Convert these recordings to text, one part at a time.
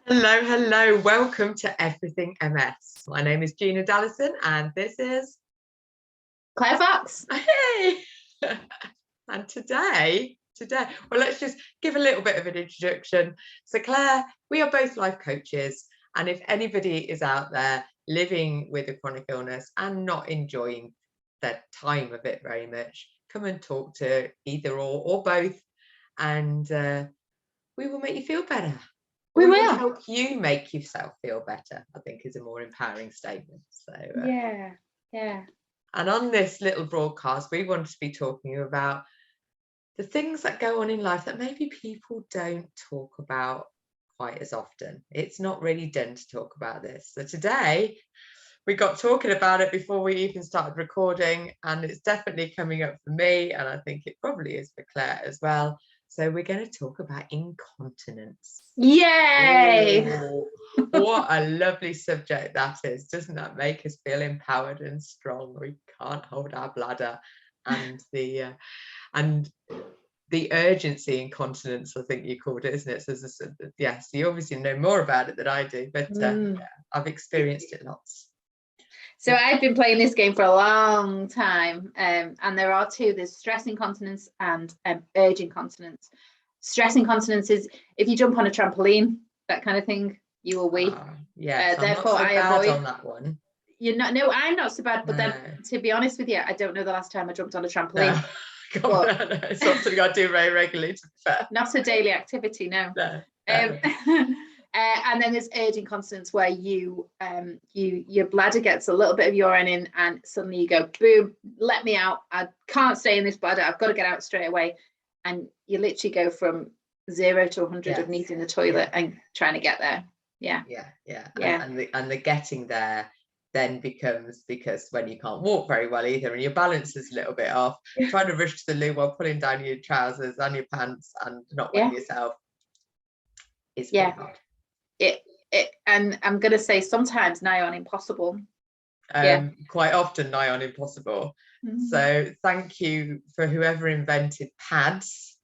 Hello, hello. Welcome to Everything MS. My name is Gina and this is Claire Fox. Hey. And today, well, let's just give a little bit of an introduction. So Claire, we are both life coaches, and if anybody is out there living with a chronic illness and not enjoying their time of it very much, come and talk to either or both, and we will make you feel better. We will help you make yourself feel better, I think, is a more empowering statement. So yeah. And on this little broadcast, we want to be talking about the things that go on in life that maybe people don't talk about quite as often. It's not really done to talk about this. So today we got talking about it before we even started recording, and it's definitely coming up for me, and I think it probably is for Claire as well. So we're going to talk about incontinence. Yay! Oh, what a lovely subject that is. Doesn't that make us feel empowered and strong? We can't hold our bladder, and the urgency incontinence, I think you called it, isn't it? So yes, you obviously know more about it than I do, but yeah, I've experienced it lots. So I've been playing this game for a long time, and there are two. There's stress incontinence and urge incontinence. Stress incontinence is if you jump on a trampoline, that kind of thing, you will weep. Yeah, therefore I'm not so I avoid on that one. You're not. No, I'm not so bad. But then, to be honest with you, I don't know the last time I jumped on a trampoline. No. But it's not something I do very regularly, to be fair. Not a daily activity, no. And then there's urge incontinence, where your bladder gets a little bit of urine in, and suddenly you go, boom, let me out. I can't stay in this bladder. I've got to get out straight away. And you literally go from 0 to 100 of needing the toilet and trying to get there. Yeah. And the getting there then becomes, because when you can't walk very well either, and your balance is a little bit off, trying to rush to the loo while pulling down your trousers and your pants and not wetting yourself is pretty hard. And I'm going to say sometimes nigh on impossible. Quite often nigh on impossible. So thank you for whoever invented pads.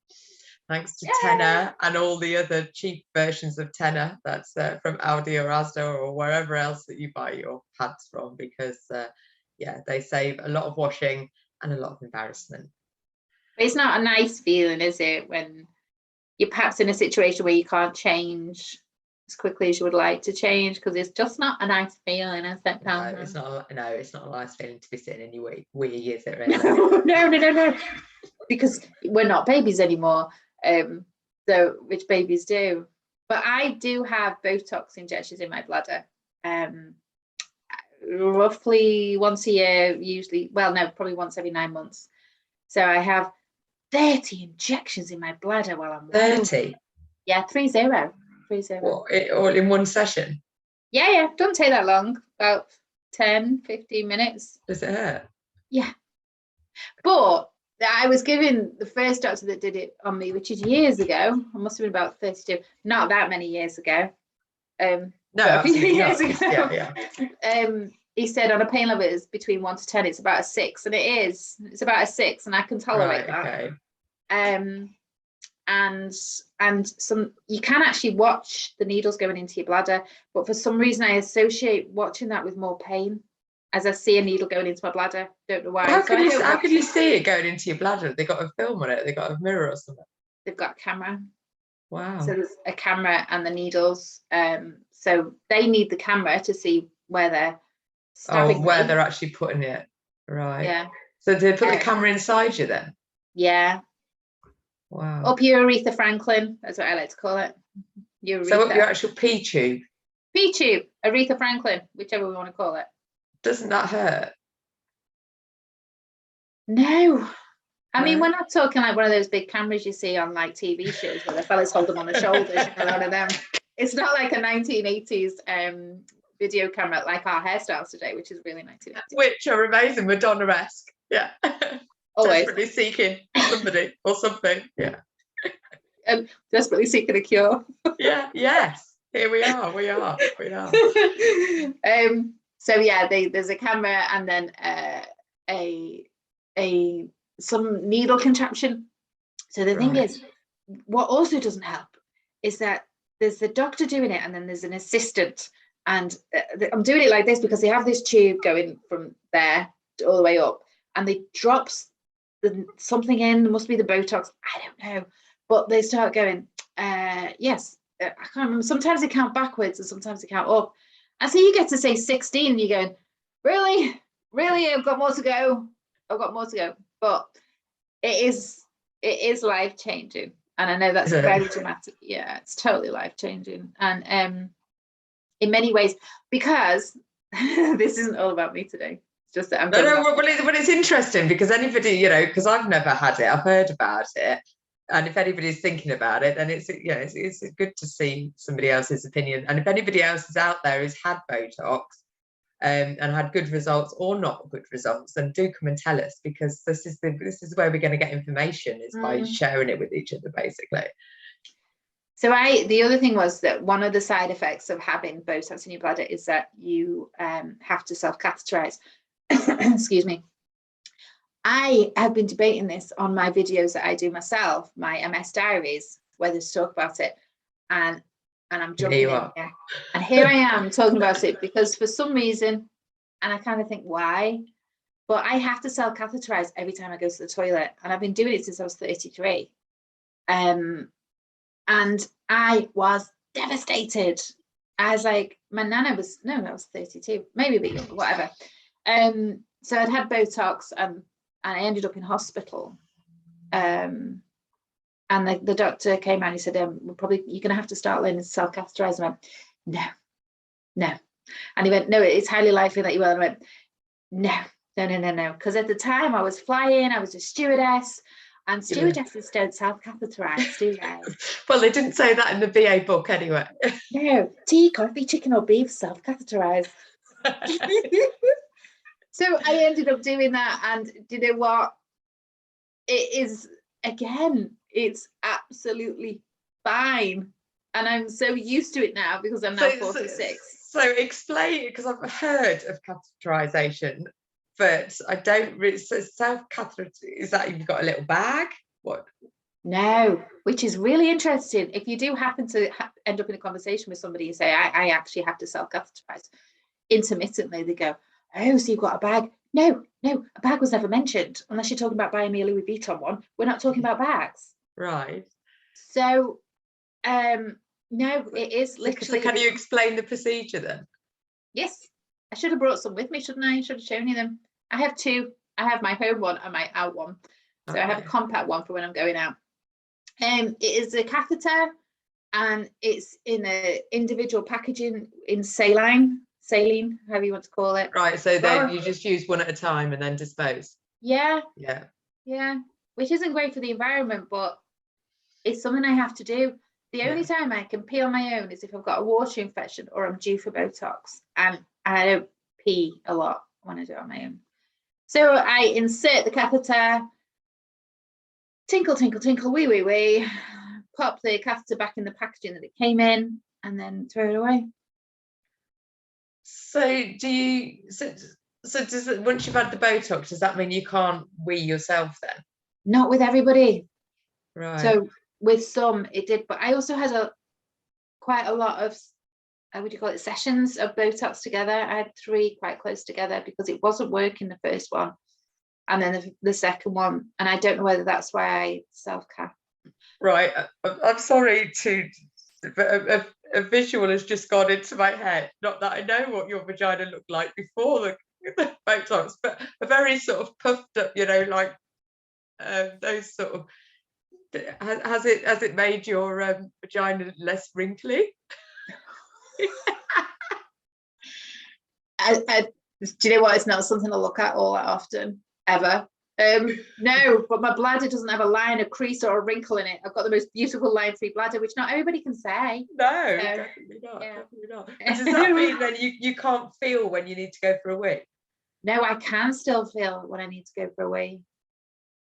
Thanks to Tenor and all the other cheap versions of Tenor, that's from Aldi or Asda or wherever else that you buy your pads from, because they save a lot of washing and a lot of embarrassment. But it's not a nice feeling, is it, when you're perhaps in a situation where you can't change as quickly as you would like to change, because it's just not a nice feeling, is it? No, it's not a nice feeling to be sitting in your wee, is it really? No. Because we're not babies anymore. So which babies do. But I do have Botox injections in my bladder. Roughly once a year, usually, well, no, probably once every 9 months. So I have 30 injections in my bladder while I'm 30? Yeah, 30. All in one session? Yeah. Don't take that long. About 10, 15 minutes. Does it hurt? Yeah. But I was given the first doctor that did it on me, which is years ago. I must have been about 32. Not that many years ago. No, a few years ago. Yeah. He said on a pain level is between 1 to 10. It's about a 6, and it is. It's about a 6, and I can tolerate that. Okay. And some, you can actually watch the needles going into your bladder, but for some reason I associate watching that with more pain, as I see a needle going into my bladder. Don't know why. How can you see it going into your bladder? They got a film on it. They got a mirror or something. They've got a camera. Wow. So there's a camera and the needles. So they need the camera to see where they're stabbing. Where they're actually putting it. Right. Yeah. So they put the camera inside you then? Yeah. Wow. Up your Aretha Franklin, that's what I like to call it. So up your actual pee tube? Pee tube, Aretha Franklin, whichever we want to call it. Doesn't that hurt? No. I mean, we're not talking like one of those big cameras you see on like TV shows where the fellas hold them on the shoulders, one of them. It's not like a 1980s video camera like our hairstyles today, which is really 1980s. Which are amazing, Madonna-esque. Yeah. Always. Desperately seeking somebody or something. Yeah. And desperately seeking a cure. Yeah. Yes. Here we are. So yeah, there's a camera and then some needle contraption. So the thing is, what also doesn't help is that there's the doctor doing it, and then there's an assistant, and I'm doing it like this because they have this tube going from there all the way up, and they drops something in. Must be the Botox, I don't know, but they start going, yes, I can't remember. Sometimes they count backwards and sometimes they count up, and so you get to say 16 and you're going, really, I've got more to go, but it is life-changing. And I know that's very dramatic. Yeah, it's totally life-changing. And in many ways, because this isn't all about me today. It's just that I'm but it's interesting because anybody, because I've never had it, I've heard about it. And if anybody's thinking about it, then it's good to see somebody else's opinion. And if anybody else is out there who's had Botox and had good results or not good results, then do come and tell us, because this is where we're going to get information, is by sharing it with each other, basically. So the other thing was that one of the side effects of having Botox in your bladder is that you have to self-catheterize. Excuse me. I have been debating this on my videos that I do myself, my MS diaries, where there's talk about it, and I'm jumping in here. And here I am talking about it because for some reason, and I kind of think why, but I have to self-catheterize every time I go to the toilet, and I've been doing it since I was 33. And I was devastated. I was like, my nana was, no, I was 32, maybe a bit younger, whatever. So I'd had Botox, and I ended up in hospital. And the doctor came out and he said, you're going to have to start learning to self-catheterize. And I went, no. And he went, no, it's highly likely that you will. And I went, no. Because at the time I was flying, I was a stewardess, and stewardesses don't self-catheterize, do they? Well, they didn't say that in the BA book anyway. No, tea, coffee, chicken or beef, self-catheterize. So I ended up doing that, and do you know what? It is, again, it's absolutely fine. And I'm so used to it now because I'm now 46. So explain, because I've heard of catheterization, but I don't really, so self-catheter, is that you've got a little bag? What? No, which is really interesting. If you do happen to end up in a conversation with somebody, you say, I actually have to self-catheterize. Intermittently, they go, oh, so you've got a bag? No, a bag was never mentioned, unless you're talking about buying me a Louis Vuitton one. We're not talking about bags. Right. So, no, it is literally. So can you explain the procedure then? Yes, I should have brought some with me, shouldn't I? I should have shown you them. I have two. I have my home one and my out one. So I have a compact one for when I'm going out. It is a catheter, and it's in a individual packaging in saline, however you want to call it. Right, so then you just use one at a time and then dispose. Yeah, yeah, which isn't great for the environment, but it's something I have to do. The only time I can pee on my own is if I've got a water infection or I'm due for Botox, and I don't pee a lot when I do it on my own. So I insert the catheter, tinkle, tinkle, tinkle, wee, wee, wee, pop the catheter back in the packaging that it came in, and then throw it away. So do you, so does it, once you've had the Botox, does that mean you can't wee yourself then? Not with everybody. Right. So with some it did, but I also had quite a lot of, would you call it, sessions of Botox together. I had 3 quite close together because it wasn't working the first one, and then the second one, and I don't know whether that's why I self-cath. Right, I'm sorry but a visual has just gone into my head. Not that I know what your vagina looked like before the Botox, but a very sort of puffed up, like those sort of. Has it made your vagina less wrinkly? Do you know what? It's not something I look at all that often, ever. No, but my bladder doesn't have a line, a crease, or a wrinkle in it. I've got the most beautiful line-free bladder, which not everybody can say. No, definitely not. Definitely not. But does that mean then you can't feel when you need to go for a wee? No, I can still feel when I need to go for a wee,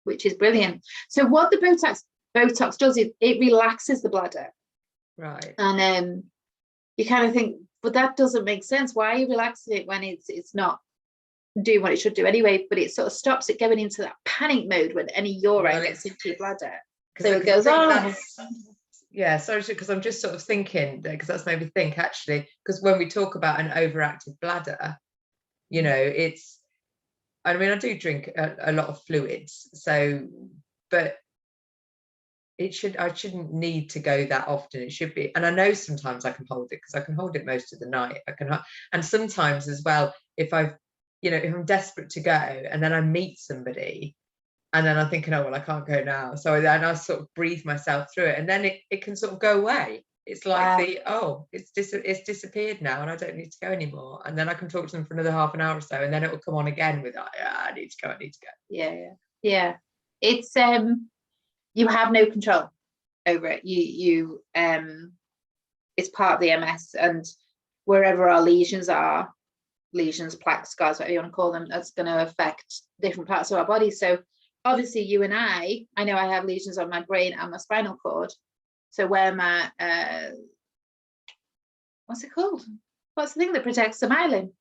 which is brilliant. So what the Botox does is it relaxes the bladder. Right. And you kind of think, but that doesn't make sense. Why are you relaxing it when it's not doing what it should do anyway? But it sort of stops it going into that panic mode when any urine gets into your bladder. So it goes, Yeah, sorry, because I'm just sort of thinking, because that's made me think actually, because when we talk about an overactive bladder, you know, it's, I mean, I do drink a lot of fluids, so, but I shouldn't need to go that often. It should be, and I know sometimes I can hold it because I can hold it most of the night. And sometimes as well, if if I'm desperate to go and then I meet somebody and then I'm thinking, oh, well, I can't go now. So then I sort of breathe myself through it and then it can sort of go away. It's like it's disappeared now and I don't need to go anymore. And then I can talk to them for another half an hour or so and then it will come on again with, I need to go, I need to go. Yeah. It's, you have no control over it. It's part of the MS, and wherever our lesions are, plaques, scars, whatever you want to call them, that's going to affect different parts of our body. So obviously you and I know I have lesions on my brain and my spinal cord. So where my what's it called? What's the thing that protects the myelin?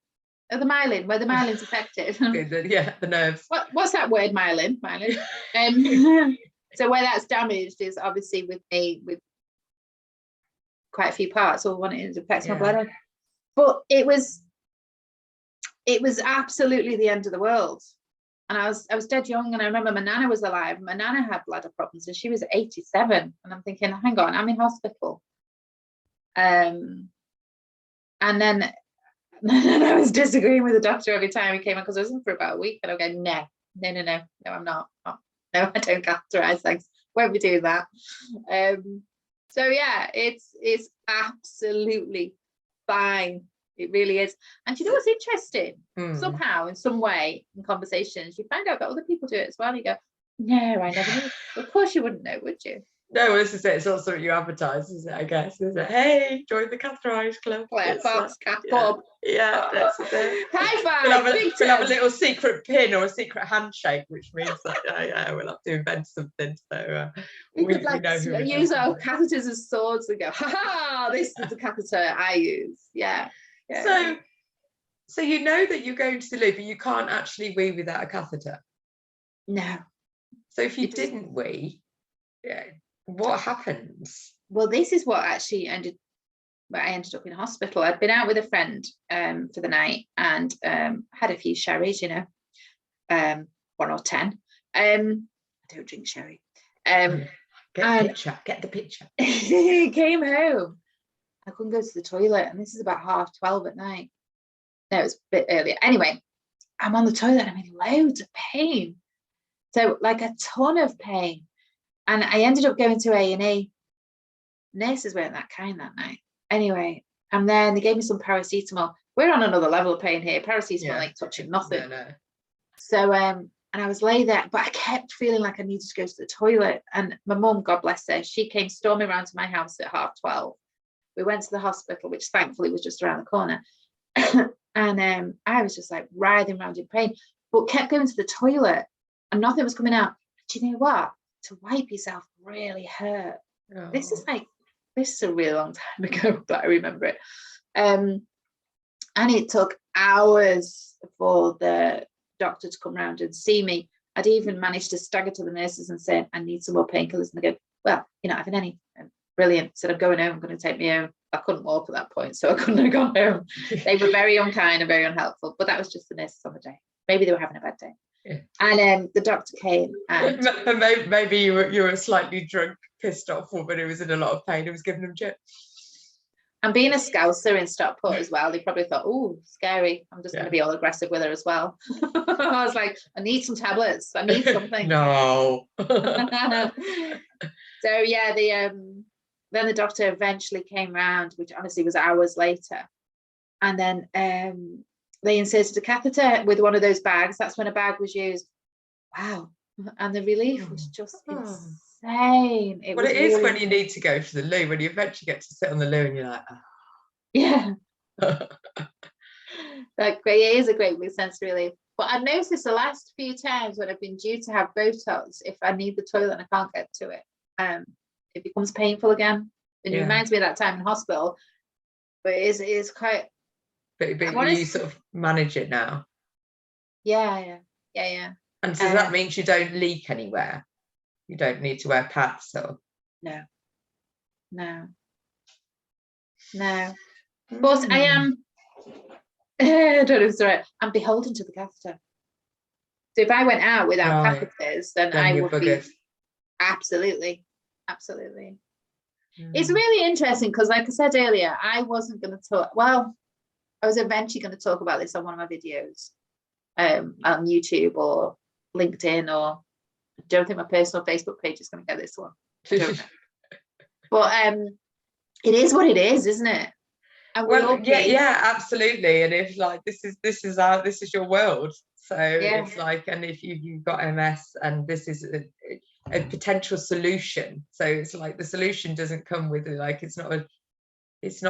The myelin, where the myelin's affected. The nerves. What's that word? Myelin. So where that's damaged is obviously with quite a few parts, or one it affects my bladder. But it was absolutely the end of the world. And I was dead young, and I remember my nana was alive. My nana had bladder problems, and she was 87. And I'm thinking, hang on, I'm in hospital. And then I was disagreeing with the doctor every time he came in, because I was in for about a week, and I'm going, no, I'm not. No, I don't catheterize, thanks. Won't be doing that. So yeah, it's absolutely fine. It really is. And you know what's interesting? Somehow, in some way, in conversations, you find out that other people do it as well. You go, no, I never knew. Of course you wouldn't know, would you? No, this is it. It's also what you advertise, isn't it? I guess, isn't it? Hey, join the catheterised club. Claire Fox, Cath Club. Yeah, that's it. High five. We'll have a little secret pin or a secret handshake, which means that we'll have to invent something. So we could use our catheters as swords and go, ha, this is the catheter I use. Yeah. So you know that you're going to the loo, but you can't actually wee without a catheter. No. So if you didn't wee, what happens? Well, this is what actually I ended up in hospital. I'd been out with a friend for the night and had a few sherries, 1 or 10. I don't drink sherry. Get the picture. Came home. I couldn't go to the toilet, and this is about 12:30 at night. No, it was a bit earlier. Anyway, I'm on the toilet. I'm in loads of pain. So like a ton of pain. And I ended up going to A&E. Nurses weren't that kind that night. Anyway, and then they gave me some paracetamol. We're on another level of pain here. Paracetamol ain't touching nothing. No. So, and I was lay there, but I kept feeling like I needed to go to the toilet. And my mum, God bless her, she came storming around to my house at 12:30. We went to the hospital, which thankfully was just around the corner. And I was just like writhing around in pain, but kept going to the toilet and nothing was coming out. Do you know what? To wipe yourself really hurt. Oh. This is a really long time ago, but I remember it. And it took hours for the doctor to come round and see me. I'd even managed to stagger to the nurses and say, I need some more painkillers. And they go, well, you're not having any. Brilliant. Said, I'm going home. I'm going to take me home. I couldn't walk at that point, so I couldn't have gone home. They were very unkind and very unhelpful, but that was just the nurses on the day. Maybe they were having a bad day. Yeah. And the doctor came and maybe you were a slightly drunk, pissed off woman who was in a lot of pain who was giving them shit. And being a Scouser in Stockport as well, they probably thought, oh, scary. I'm just going to be all aggressive with her as well. I was like, I need some tablets. I need something. No. So yeah, then the doctor eventually came round, which honestly was hours later. And then they inserted a catheter with one of those bags. That's when a bag was used. Wow. And the relief was just insane. It is when you need to go to the loo, when you eventually get to sit on the loo and you're like, oh. Yeah. It is a great big sense of relief. But I've noticed the last few times when I've been due to have Botox, if I need the toilet and I can't get to it, it becomes painful again. And it reminds me of that time in hospital. But it is quite. But you sort of manage it now. Yeah. And so that means you don't leak anywhere. You don't need to wear pads, or no. No. But I am, I don't know, sorry, I'm beholden to the catheter. So if I went out without catheters, then I would be absolutely. It's really interesting because, like I said earlier, I wasn't going to talk. Well, I was eventually going to talk about this on one of my videos, on YouTube or LinkedIn, or I don't think my personal Facebook page is going to get this one. I don't know. But it is what it is, isn't it? And well, yeah, absolutely. And if like this is your world, so it's like, and if you've got MS and this is a potential solution, so it's like the solution doesn't come with like, it's not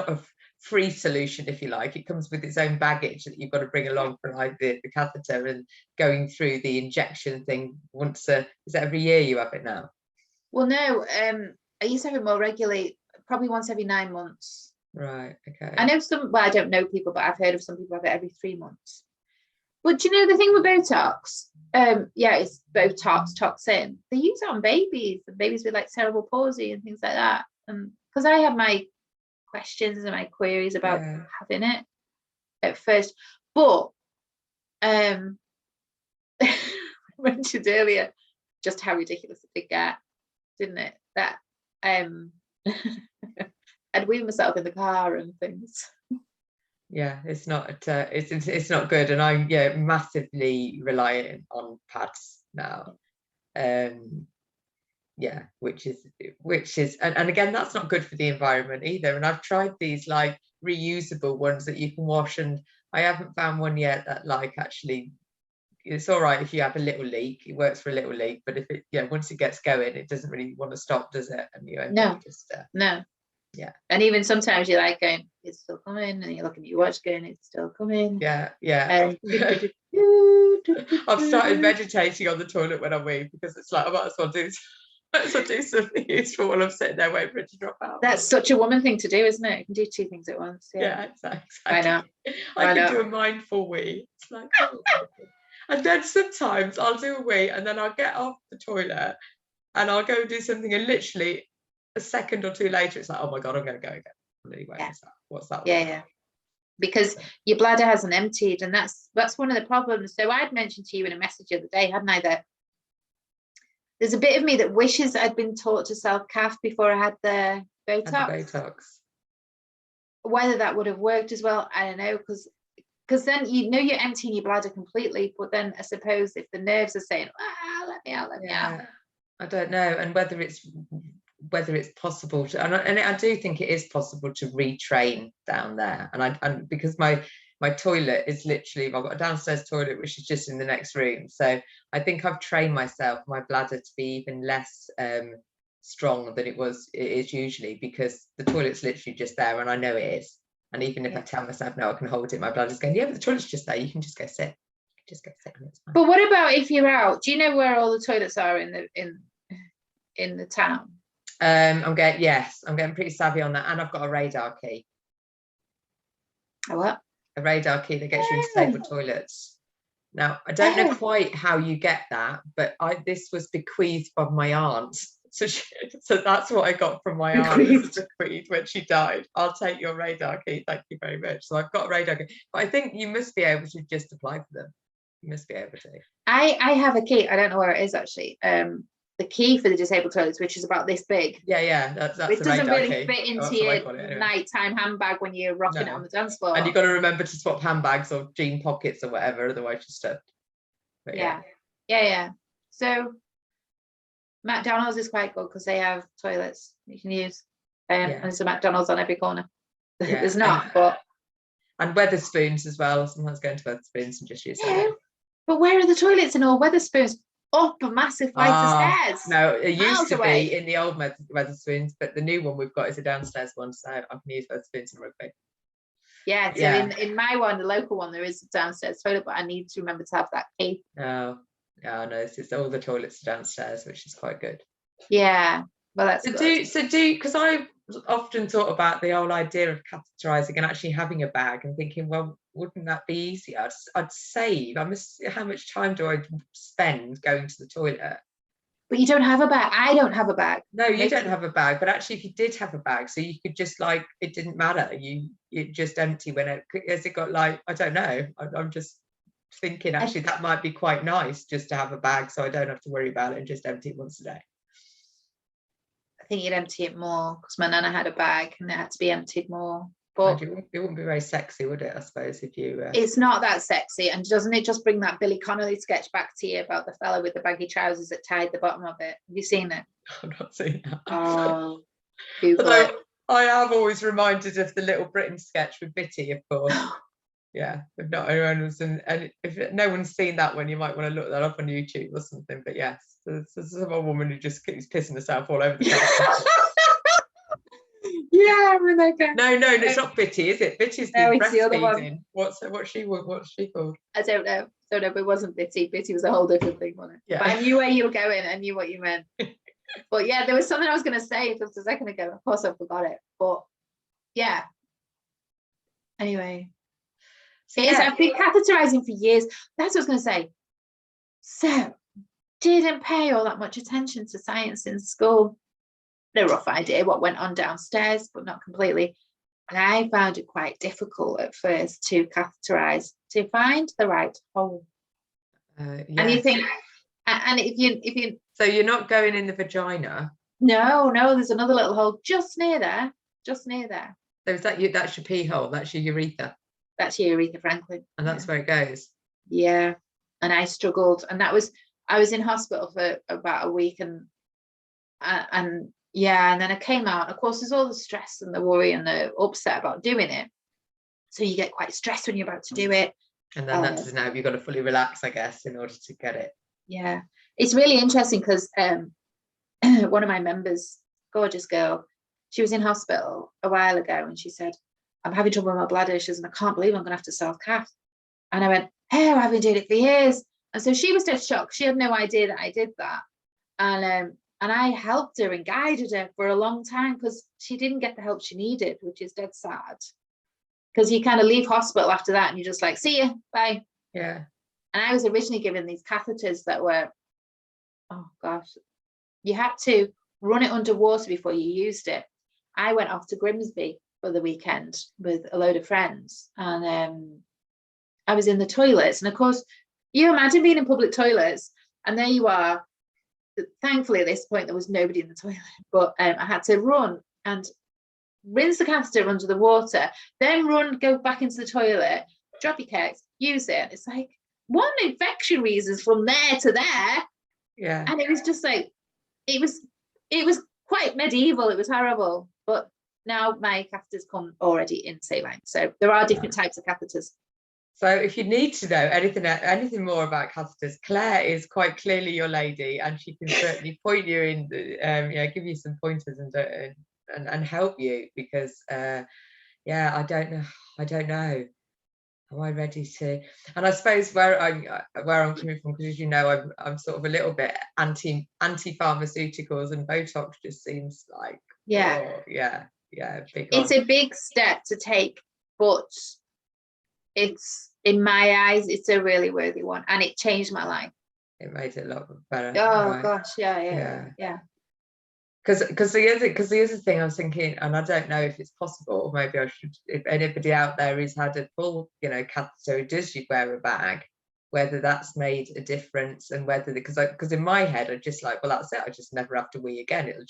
a free solution, if you like. It comes with its own baggage that you've got to bring along for like the catheter and going through the injection thing once is it every year you have it now? Well, no, I used to have it more regularly, probably once every 9 months. Right, okay. I know some, well, I don't know people, but I've heard of some people have it every 3 months. But you know, the thing with Botox, it's Botox toxin. They use it on babies with like cerebral palsy and things like that. Because I had my questions and my queries about having it at first. But I mentioned earlier just how ridiculous it did get, didn't it? That I'd weave myself in the car and things. Yeah, it's not it's not good, and I'm massively reliant on pads now. Which is and again, that's not good for the environment either. And I've tried these like reusable ones that you can wash, and I haven't found one yet that like actually, it's all right if you have a little leak, it works for a little leak, but if it once it gets going, it doesn't really want to stop, does it? And you end up just no. Yeah. And even sometimes you're like going, it's still coming, and you're looking at your watch going, it's still coming. Yeah. I've started meditating on the toilet when I wee, because it's like I might as well do something useful while I'm sitting there waiting for it to drop out. That's such a woman thing to do, isn't it? You can do 2 things at once. Yeah, exactly. Why not? I can do a mindful wee. It's like, and then sometimes I'll do a wee and then I'll get off the toilet and I'll go and do something, and literally a second or two later it's like, oh my god, I'm going to go again. Anyway, what's that? Yeah. Because your bladder hasn't emptied, and that's one of the problems. So I'd mentioned to you in a message the other day, hadn't I, that there's a bit of me that wishes I'd been taught to self-cath before I had the Botox. Whether that would have worked as well, I don't know, because then you're emptying your bladder completely, but then I suppose if the nerves are saying, let me out. I don't know, and whether it's possible to, and I do think it is possible to retrain down there, and because my toilet is literally, I've got a downstairs toilet which is just in the next room, so I think I've trained my bladder to be even less strong than it is usually, because the toilet's literally just there and I know it is, and even if I tell myself no, I can hold it, my bladder's going, but the toilet's just there, you can just go sit and it's fine. But what about if you're out? Do you know where all the toilets are in the town? I'm getting pretty savvy on that, and I've got a radar key. A what? A radar key that gets you into disabled toilets. Now, I don't know quite how you get that, but this was bequeathed by my aunt. So that's what I got from my aunt. This is bequeathed when she died. I'll take your radar key, thank you very much. So I've got a radar key, but I think you must be able to just apply for them. You must be able to. I have a key. I don't know where it is actually. The key for the disabled toilets, which is about this big. That's it doesn't really key. fit into your nighttime handbag when you're rocking it on the dance floor. And you've got to remember to swap handbags or jean pockets or whatever, otherwise you're stuck. Yeah. So McDonald's is quite good because they have toilets you can use. And there's a McDonald's on every corner. There's not, and Wetherspoons as well. Sometimes going to Wetherspoons and just use them. But where are the toilets in all Wetherspoons? Up a massive flight of stairs. No, it used to be in the old Wetherspoons, but the new one we've got is a downstairs one, so I can use Wetherspoons and rugby. So in my one, the local one, there is a downstairs toilet, but I need to remember to have that key. No, it's just all the toilets are downstairs, which is quite good. Yeah, well, that's good. Because I've often thought about the whole idea of catheterizing and actually having a bag and thinking, well, wouldn't that be easier? I'd save. How much time do I spend going to the toilet? But you don't have a bag. I don't have a bag. No, you don't have a bag, but actually if you did have a bag, so you could just like, it didn't matter, you just empty when it, has it got like, I don't know, I'm just thinking actually that might be quite nice just to have a bag so I don't have to worry about it and just empty it once a day. I think you'd empty it more because my nana had a bag and it had to be emptied more. But it wouldn't be very sexy, would it? I suppose if you. It's not that sexy, and doesn't it just bring that Billy Connolly sketch back to you about the fella with the baggy trousers that tied the bottom of it? Have you seen it? I've not seen that. Oh, Google although it. I have always reminded of the Little Britain sketch with Bitty, of course. Yeah, if not anyone's, and if no one's seen that one, you might want to look that up on YouTube or something. But yes, there's some old woman who just keeps pissing herself all over the place. Yeah, Rebecca. No, it's not Bitty, is it? Bitty's the breastfeeding. What's she called? I don't know, but it wasn't Bitty. Bitty was a whole different thing, wasn't it? Yeah. But I knew where you were going. I knew what you meant. But yeah, there was something I was going to say just a second ago. Of course, I forgot it. But yeah. Anyway, I've been catheterizing for years. That's what I was going to say. So, didn't pay all that much attention to science in school. No rough idea what went on downstairs, but not completely. And I found it quite difficult at first to catheterize, to find the right hole. Yes. And you think, and if you, so you're not going in the vagina? No, there's another little hole just near there. So is that that's your pee hole? That's your urethra? That's your urethra, Franklin. And that's where it goes? Yeah. And I struggled, and I was in hospital for about a week, and yeah, and then I came out. Of course, there's all the stress and the worry and the upset about doing it. So you get quite stressed when you're about to do it. And then that doesn't help. You've got to fully relax, I guess, in order to get it. Yeah. It's really interesting because one of my members, gorgeous girl, she was in hospital a while ago and she said, I'm having trouble with my bladder. She says, and I can't believe I'm going to have to self-cath. And I went, oh, I've been doing it for years. And so she was dead shocked. She had no idea that I did that. And I helped her and guided her for a long time because she didn't get the help she needed, which is dead sad. Because you kind of leave hospital after that and you're just like, see ya, bye. Yeah. And I was originally given these catheters that were, oh gosh, you had to run it underwater before you used it. I went off to Grimsby for the weekend with a load of friends, and I was in the toilets. And of course, you imagine being in public toilets, and there you are. Thankfully, at this point, there was nobody in the toilet, but I had to run and rinse the catheter under the water, then go back into the toilet, drop your kegs, use it. It's like one infection reasons from there to there. Yeah. And it was just like, it was quite medieval. It was horrible. But now my catheters come already in saline. So there are different types of catheters. So if you need to know anything more about catheters, Claire is quite clearly your lady, and she can certainly point you in, give you some pointers and help you, because I don't know. Am I ready to? And I suppose where I'm coming from, because as you know, I'm sort of a little bit anti pharmaceuticals, and Botox just seems like it's a big step to take, but it's, in my eyes, it's a really worthy one, and it changed my life. It made it a lot better. Oh right? Gosh, yeah. Because the other thing I was thinking, and I don't know if it's possible, or maybe I should, if anybody out there has had a full, catheter, does you wear a bag, whether that's made a difference, and whether, because in my head I just like, well, that's it, I just never have to wee again. It'll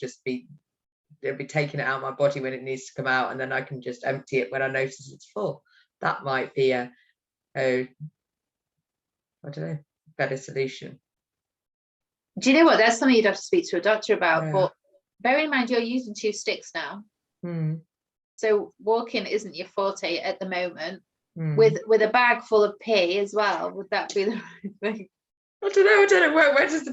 be taking it out of my body when it needs to come out, and then I can just empty it when I notice it's full. That might be I don't know, better solution. Do you know what? That's something you'd have to speak to a doctor about. Yeah. But bear in mind, you're using 2 sticks now. So walking isn't your forte at the moment. With a bag full of pee as well. Would that be the right thing? I don't know. Where does the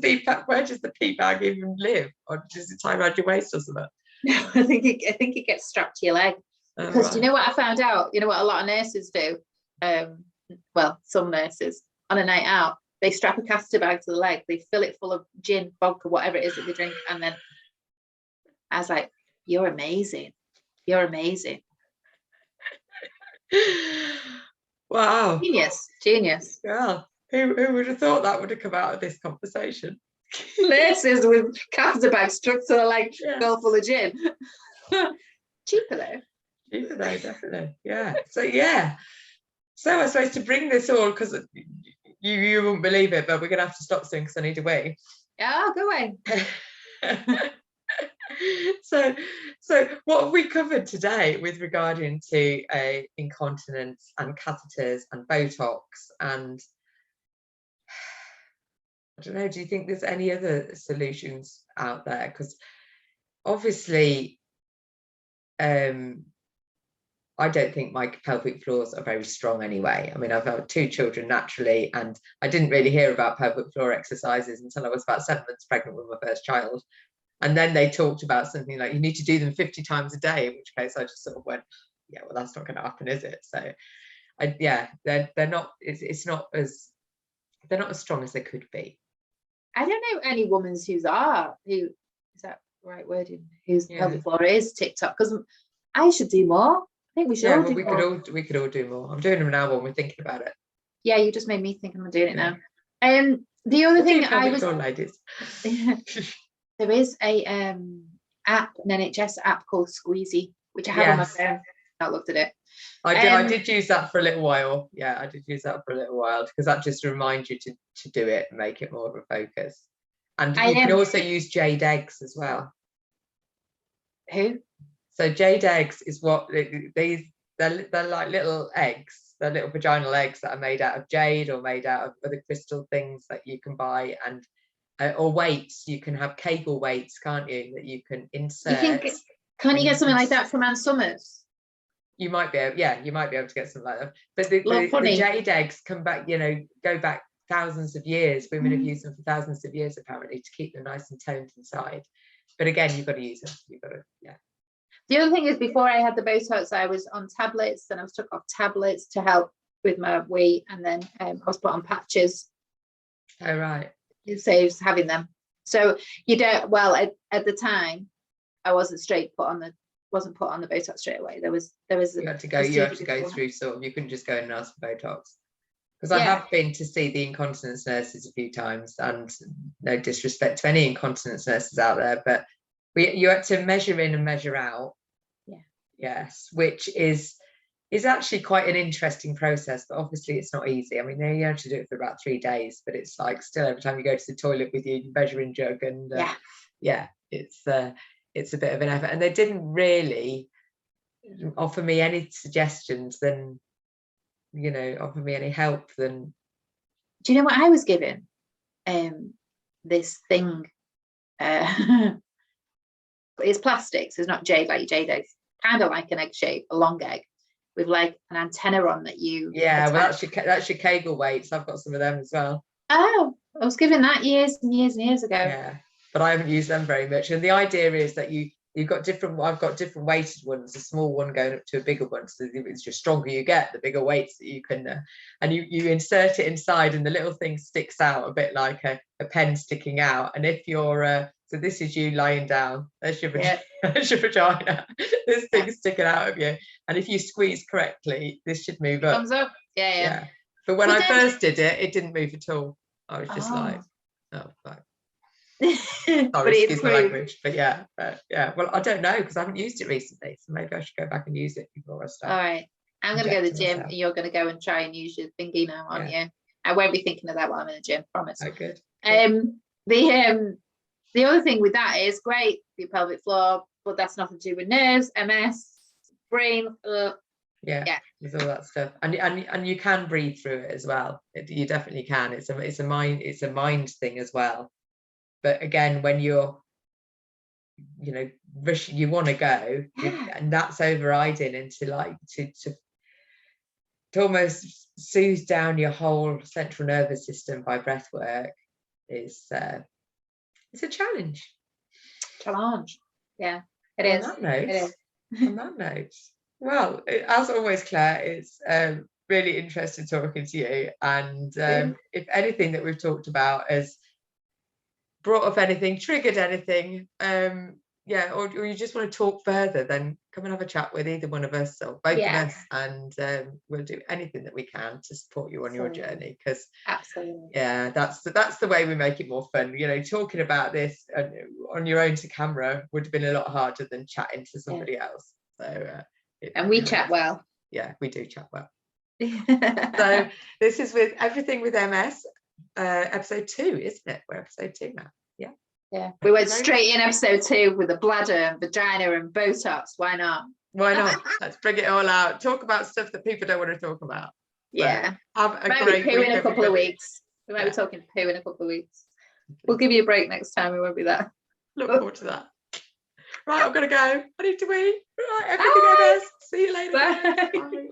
pee bag even live? Or does it tie around your waist or something? No, I think it gets strapped to your leg. Because do you know what I found out? You know what a lot of nurses do? Well, some nurses, on a night out, they strap a catheter bag to the leg, they fill it full of gin, vodka, whatever it is that they drink, and then I was like, you're amazing. Wow. Genius. Yeah. Who would have thought that would have come out of this conversation? places with catheter bags stuck to the leg, go full of gin. Cheaper though. Cheaper though, definitely. Yeah. So I suppose to bring this all, because you won't believe it, but we're gonna have to stop soon because I need to wait. Yeah, go away. So what have we covered today with regarding to incontinence and catheters and Botox, and I don't know, do you think there's any other solutions out there? Because obviously I don't think my pelvic floors are very strong anyway. I mean, I've had 2 children naturally, and I didn't really hear about pelvic floor exercises until I was about 7 months pregnant with my first child. And then they talked about something like you need to do them 50 times a day, in which case I just sort of went, yeah, well, that's not going to happen, is it? So they're not, it's not as, they're not as strong as they could be. I don't know any women who is that right wording, whose pelvic floor is TikTok, because I should do more. I think we should all do more. We could all do more. I'm doing them now when we're thinking about it. Yeah, you just made me think I'm doing it now. The other thing I was ladies. There is a app, an NHS app called Squeezy, which I have on my phone. I looked at it. I did use that for a little while. Yeah, I did use that for a little while, because that just reminds you to do it and make it more of a focus. And you can also use jade eggs as well. Who? So jade eggs is what they're like little eggs. They're little vaginal eggs that are made out of jade or made out of other crystal things that you can buy, and or weights. You can have Kegel weights, can't you, that you can insert. Can you get something like that from Ann Summers? You might be able, you might be able to get something like that. But the jade eggs come back, go back thousands of years. Women have used them for thousands of years, apparently, to keep them nice and toned inside. But again, you've got to use them. You've got to, The other thing is, before I had the Botox, I was on tablets, and I was took off tablets to help with my weight, and then I was put on patches. Oh, right. It saves having them. So you don't, well, at the time, I wasn't put on the Botox straight away. There was you had to go through sort of, you couldn't just go and ask for Botox. Because I have been to see the incontinence nurses a few times, and no disrespect to any incontinence nurses out there, but you had to measure in and measure out. Yes, which is actually quite an interesting process, but obviously it's not easy. I mean, you have to do it for about 3 days, but it's like still every time you go to the toilet with your measuring jug, and it's a bit of an effort. And they didn't really offer me any suggestions, then offer me any help. Then do you know what I was given? This thing. It's plastic, so it's not jade like your jade eggs. Kind of like an egg shape, a long egg, with like an antenna on that you. Yeah, well, that's your Kegel weights. I've got some of them as well. Oh, I was given that years and years and years ago. Yeah, but I haven't used them very much. And the idea is that you've got different. I've got different weighted ones. A small one going up to a bigger one. So it's just stronger you get, the bigger weights that you can. And you insert it inside, and the little thing sticks out a bit like a pen sticking out. And if you're so this is you lying down. There's your vagina. This thing's sticking out of you. And if you squeeze correctly, this should move up. Comes up. Yeah. But when I first did it, it didn't move at all. I was just like, oh, fuck. Sorry, excuse my language. But yeah. Well, I don't know, because I haven't used it recently. So maybe I should go back and use it before I start. All right. I'm going to go to the gym, and you're going to go and try and use your thingy now, aren't you? I won't be thinking of that while I'm in the gym, promise. Oh, good. The other thing with that is great for your pelvic floor, but that's nothing to do with nerves, MS, brain. There's all that stuff, and you can breathe through it as well. You definitely can. It's a mind thing as well. But again, when you're you want to go, and that's overriding into like to almost soothe down your whole central nervous system by breath work is it's a challenge. Yeah, it is. On that note, well, as always, Claire, it's really interesting talking to you, and if anything that we've talked about has brought up anything, triggered anything, yeah, or you just want to talk further, then come and have a chat with either one of us or both of us, and we'll do anything that we can to support you on your journey, because absolutely, yeah, that's the way we make it more fun. You know, talking about this on your own to camera would have been a lot harder than chatting to somebody else. So and we chat well. Yeah, we do chat well. So this is with Everything with MS, episode 2, isn't it? We're episode 2 now. Yeah, we went straight in episode 2 with the bladder and vagina and Botox. Why not? Why not? Let's bring it all out. Talk about stuff that people don't want to talk about. Yeah. So have a might great be poo week, in a couple of weeks. We might be talking poo in a couple of weeks. We'll give you a break next time. We won't be there. Look forward to that. Right, I'm gonna go. I need to wee. Right, Everything MS. See you later. Bye. Bye.